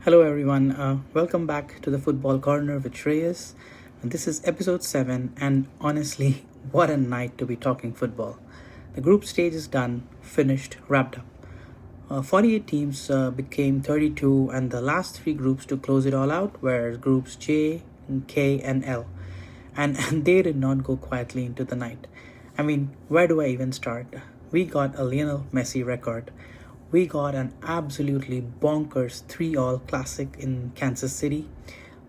Hello, everyone. Welcome back to the Football Corner with Shreyas. And this is episode 7. And honestly, what a night to be talking football. The group stage is done, finished, wrapped up. 48 teams became 32, and the last three groups to close it all out were groups J, K, and L. And they did not go quietly into the night. I mean, where do I even start? We got a Lionel Messi record. We got an absolutely bonkers 3-all classic in Kansas City.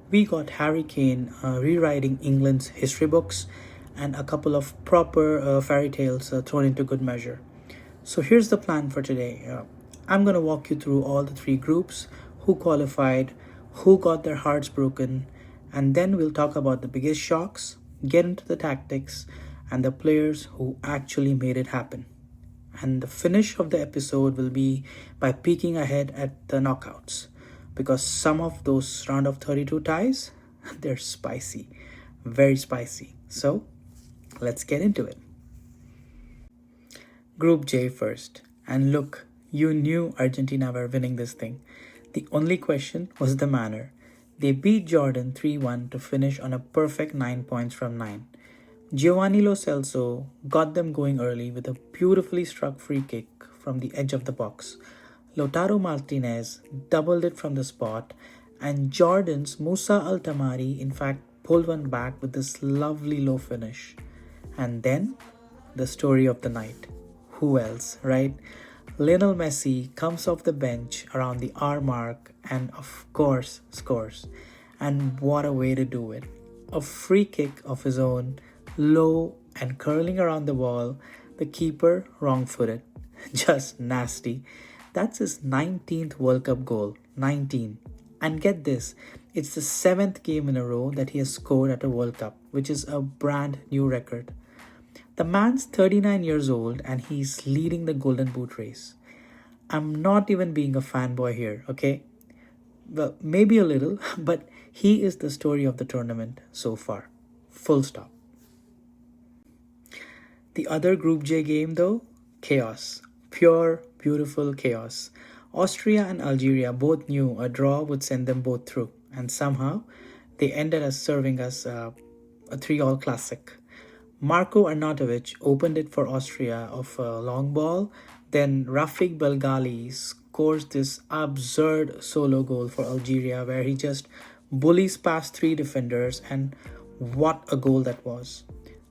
We got Harry Kane rewriting England's history books, and a couple of proper fairy tales thrown into good measure. So here's the plan for today. I'm going to walk you through all the three groups, who qualified, who got their hearts broken, and then we'll talk about the biggest shocks, get into the tactics, and the players who actually made it happen. And the finish of the episode will be by peeking ahead at the knockouts, because some of those round of 32 ties, they're spicy, very spicy. So let's get into it. Group J first. And look, you knew Argentina were winning this thing. The only question was the manner. They beat Jordan 3-1 to finish on a perfect 9 points from 9. Giovanni Lo Celso got them going early with a beautifully struck free kick from the edge of the box. Lautaro Martinez doubled it from the spot, and Jordan's Musa Altamari in fact pulled one back with this lovely low finish. And then, the story of the night. Who else, right? Lionel Messi comes off the bench around the hour mark and of course scores. And what a way to do it. A free kick of his own, low and curling around the wall, the keeper wrong-footed. Just nasty. That's his 19th World Cup goal. 19. And get this, it's the 7th game in a row that he has scored at a World Cup, which is a brand new record. The man's 39 years old and he's leading the Golden Boot race. I'm not even being a fanboy here, okay? Well, maybe a little, but he is the story of the tournament so far. Full stop. The other Group J game though, chaos. Pure, beautiful chaos. Austria and Algeria both knew a draw would send them both through, and somehow they ended up serving us a 3-all classic. Marko Arnautovic opened it for Austria off a long ball, then Rafik Belgali scores this absurd solo goal for Algeria where he just bullies past 3 defenders, and what a goal that was.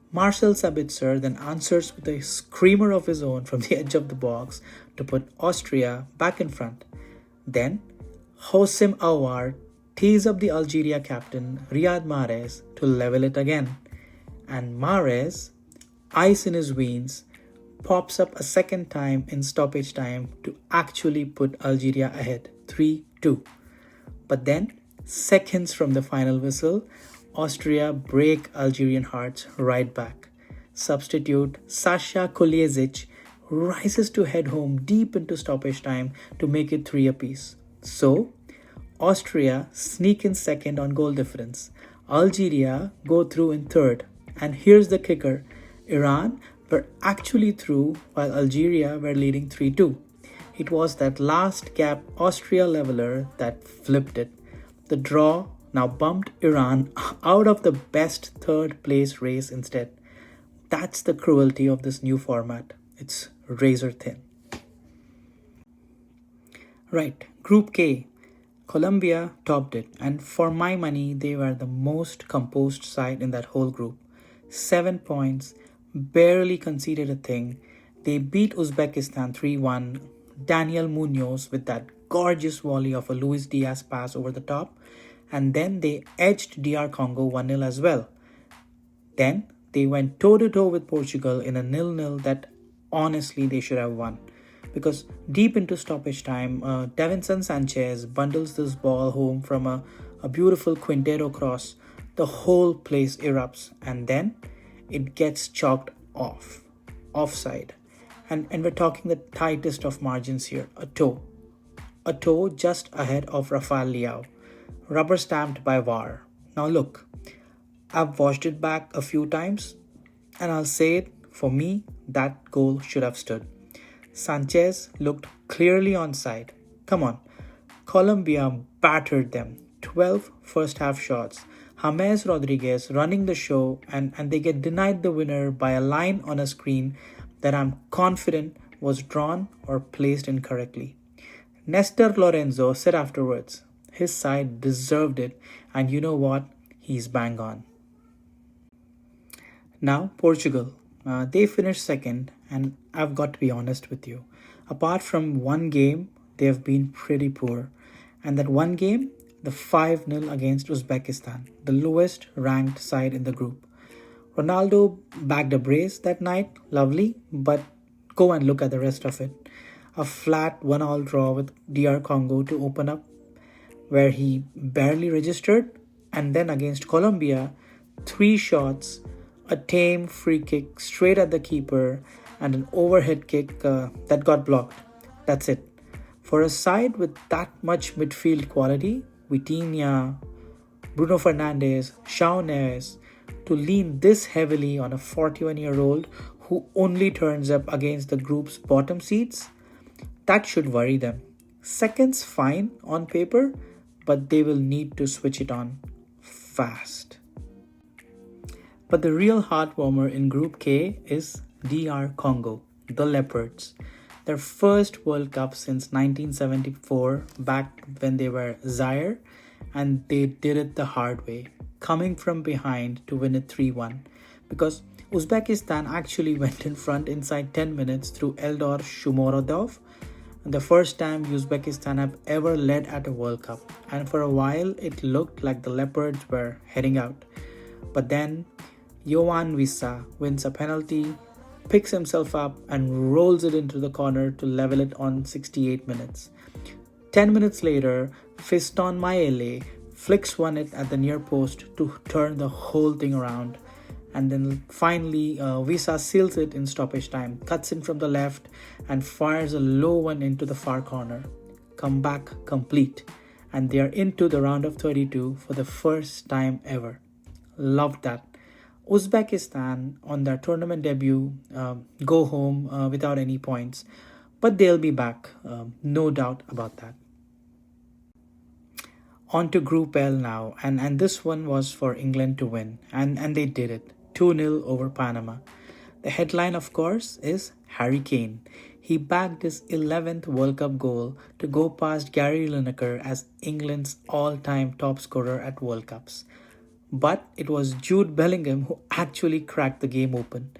Marcel Sabitzer then answers with a screamer of his own from the edge of the box to put Austria back in front. Then, Hossein Aouar tees up the Algeria captain Riyad Mahrez to level it again. And Mahrez, ice in his veins, pops up a second time in stoppage time to actually put Algeria ahead 3-2. But then, seconds from the final whistle, Austria break Algerian hearts right back. Substitute Sasha Koliezic rises to head home deep into stoppage time to make it 3 apiece. So, Austria sneak in second on goal difference. Algeria go through in third. And here's the kicker. Iran were actually through while Algeria were leading 3-2. It was that last gap Austria leveler that flipped it. The draw now bumped Iran out of the best third place race instead. That's the cruelty of this new format. It's razor thin. Right, Group K. Colombia topped it, and for my money, they were the most composed side in that whole group. 7 points, barely conceded a thing. They beat Uzbekistan 3-1. Daniel Munoz with that gorgeous volley of a Luis Diaz pass over the top. And then they edged DR Congo 1-0 as well. Then they went toe-to-toe with Portugal in a 0-0 that honestly they should have won. Because deep into stoppage time, Davinson Sanchez bundles this ball home from a beautiful Quintero cross. The whole place erupts and then it gets chalked off. Offside. And we're talking the tightest of margins here. A toe. A toe just ahead of Rafael Leao. Rubber stamped by VAR. Now look, I've watched it back a few times and I'll say it, for me, that goal should have stood. Sanchez looked clearly onside. Come on, Colombia battered them. 12 first half shots. James Rodriguez running the show, and they get denied the winner by a line on a screen that I'm confident was drawn or placed incorrectly. Nestor Lorenzo said afterwards, his side deserved it, and you know what? He's bang on. Now, Portugal. They finished second, and I've got to be honest with you. Apart from one game, they have been pretty poor. And that one game, the 5-0 against Uzbekistan, the lowest ranked side in the group. Ronaldo bagged a brace that night, lovely, but go and look at the rest of it. A flat 1-all draw with DR Congo to open up, where he barely registered, and then against Colombia, 3 shots, a tame free kick straight at the keeper, and an overhead kick that got blocked. That's it. For a side with that much midfield quality, Vitinha, Bruno Fernandes, João Neves, to lean this heavily on a 41-year-old who only turns up against the group's bottom seeds, that should worry them. Second's fine on paper, but they will need to switch it on fast. But the real heartwarmer in Group K is DR Congo, the Leopards. Their first World Cup since 1974, back when they were Zaire, and they did it the hard way, coming from behind to win it 3-1. Because Uzbekistan actually went in front inside 10 minutes through Eldor Shomurodov, the first time Uzbekistan have ever led at a World Cup. And for a while, it looked like the Leopards were heading out. But then, Yohan Wissa wins a penalty, picks himself up and rolls it into the corner to level it on 68 minutes. 10 minutes later, Fiston Maele flicks one it at the near post to turn the whole thing around. And then finally, Wissa seals it in stoppage time, cuts in from the left and fires a low one into the far corner. Comeback complete. And they are into the round of 32 for the first time ever. Loved that. Uzbekistan on their tournament debut go home without any points, but they'll be back, no doubt about that. On to Group L now, and this one was for England to win, and they did it, 2-0 over Panama. The headline, of course, is Harry Kane. He bagged his 11th World Cup goal to go past Gary Lineker as England's all-time top scorer at World Cups. But it was Jude Bellingham who actually cracked the game open.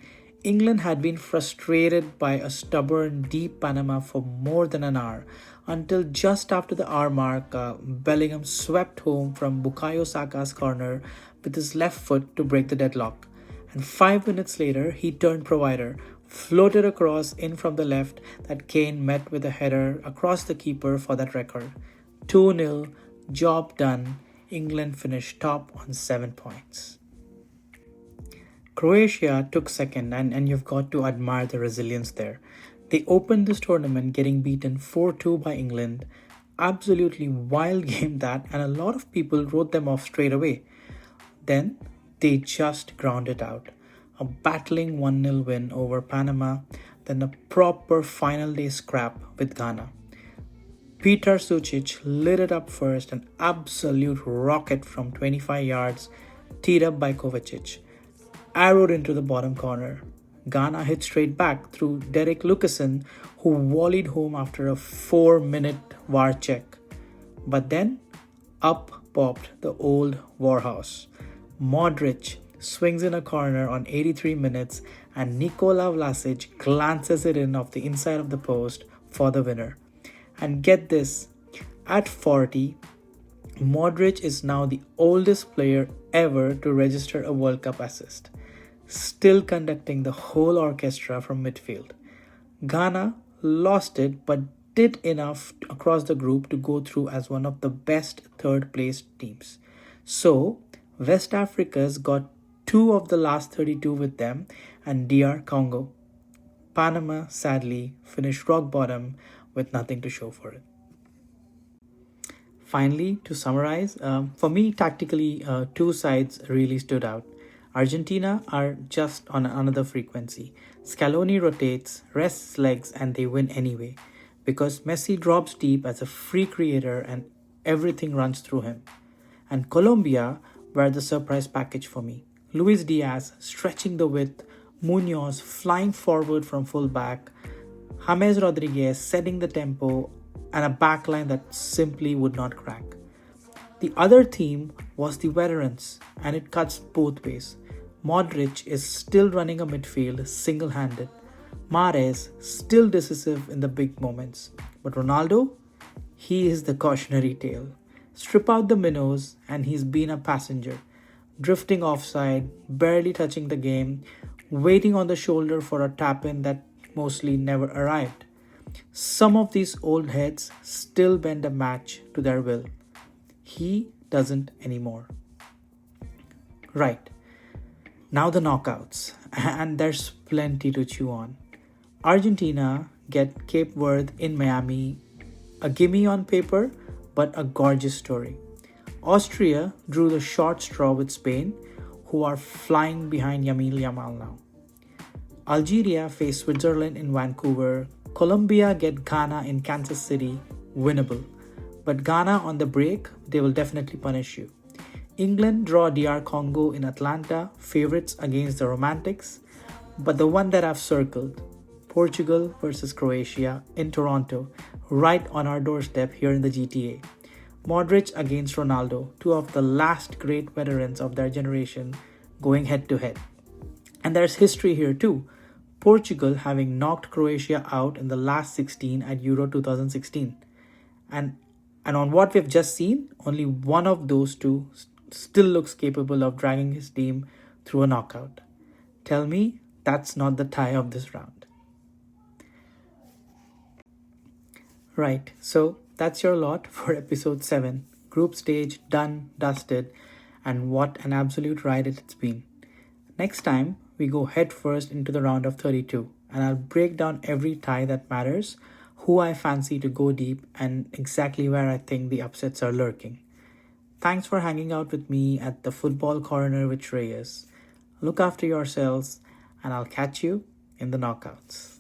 England had been frustrated by a stubborn deep Panama for more than an hour, until just after the hour mark, Bellingham swept home from Bukayo Saka's corner with his left foot to break the deadlock. And 5 minutes later, he turned provider, floated across in from the left that Kane met with a header across the keeper for that record. 2-0, job done. England finished top on 7 points. Croatia took second, and you've got to admire the resilience there. They opened this tournament getting beaten 4-2 by England. Absolutely wild game that, and a lot of people wrote them off straight away. Then they just ground it out. A battling 1-0 win over Panama, then a proper final day scrap with Ghana. Petar Sucic lit it up first, an absolute rocket from 25 yards, teed up by Kovacic, arrowed into the bottom corner. Ghana hit straight back through Derek Lucasen, who volleyed home after a 4-minute VAR check. But then, up popped the old Warhouse. Modric swings in a corner on 83 minutes, and Nikola Vlasic glances it in off the inside of the post for the winner. And get this, at 40, Modric is now the oldest player ever to register a World Cup assist, still conducting the whole orchestra from midfield. Ghana lost it, but did enough across the group to go through as one of the best third-placed teams. So, West Africa's got 2 of the last 32 with them, and DR Congo. Panama, sadly, finished rock bottom with nothing to show for it. Finally, to summarize, for me, tactically, 2 sides really stood out. Argentina are just on another frequency. Scaloni rotates, rests legs, and they win anyway. because Messi drops deep as a free creator and everything runs through him. And Colombia were the surprise package for me. Luis Diaz stretching the width, Munoz flying forward from fullback, James Rodriguez setting the tempo, and a backline that simply would not crack. The other theme was the veterans, and it cuts both ways. Modric is still running a midfield single handed. Mahrez still decisive in the big moments. But Ronaldo? He is the cautionary tale. Strip out the minnows, and he's been a passenger. Drifting offside, barely touching the game, waiting on the shoulder for a tap in that mostly never arrived. Some of these old heads still bend a match to their will. He doesn't anymore. Right. Now the knockouts, and there's plenty to chew on. Argentina get Cape Verde in Miami, a gimme on paper, but a gorgeous story. Austria drew the short straw with Spain, who are flying behind Yamil Yamal now. Algeria face Switzerland in Vancouver. Colombia get Ghana in Kansas City, winnable. But Ghana on the break, they will definitely punish you. England draw DR Congo in Atlanta, favorites against the Romantics. But the one that I've circled, Portugal versus Croatia in Toronto, right on our doorstep here in the GTA. Modric against Ronaldo, two of the last great veterans of their generation, going head to head. And there's history here too. Portugal having knocked Croatia out in the last 16 at Euro 2016. And on what we've just seen, only one of those two still looks capable of dragging his team through a knockout. Tell me that's not the tie of this round. Right, so that's your lot for episode 7. Group stage done, dusted, and what an absolute ride it's been. Next time, we go head first into the round of 32, and I'll break down every tie that matters, who I fancy to go deep, and exactly where I think the upsets are lurking. Thanks for hanging out with me at the Football Corner with Shreyas. Look after yourselves, and I'll catch you in the knockouts.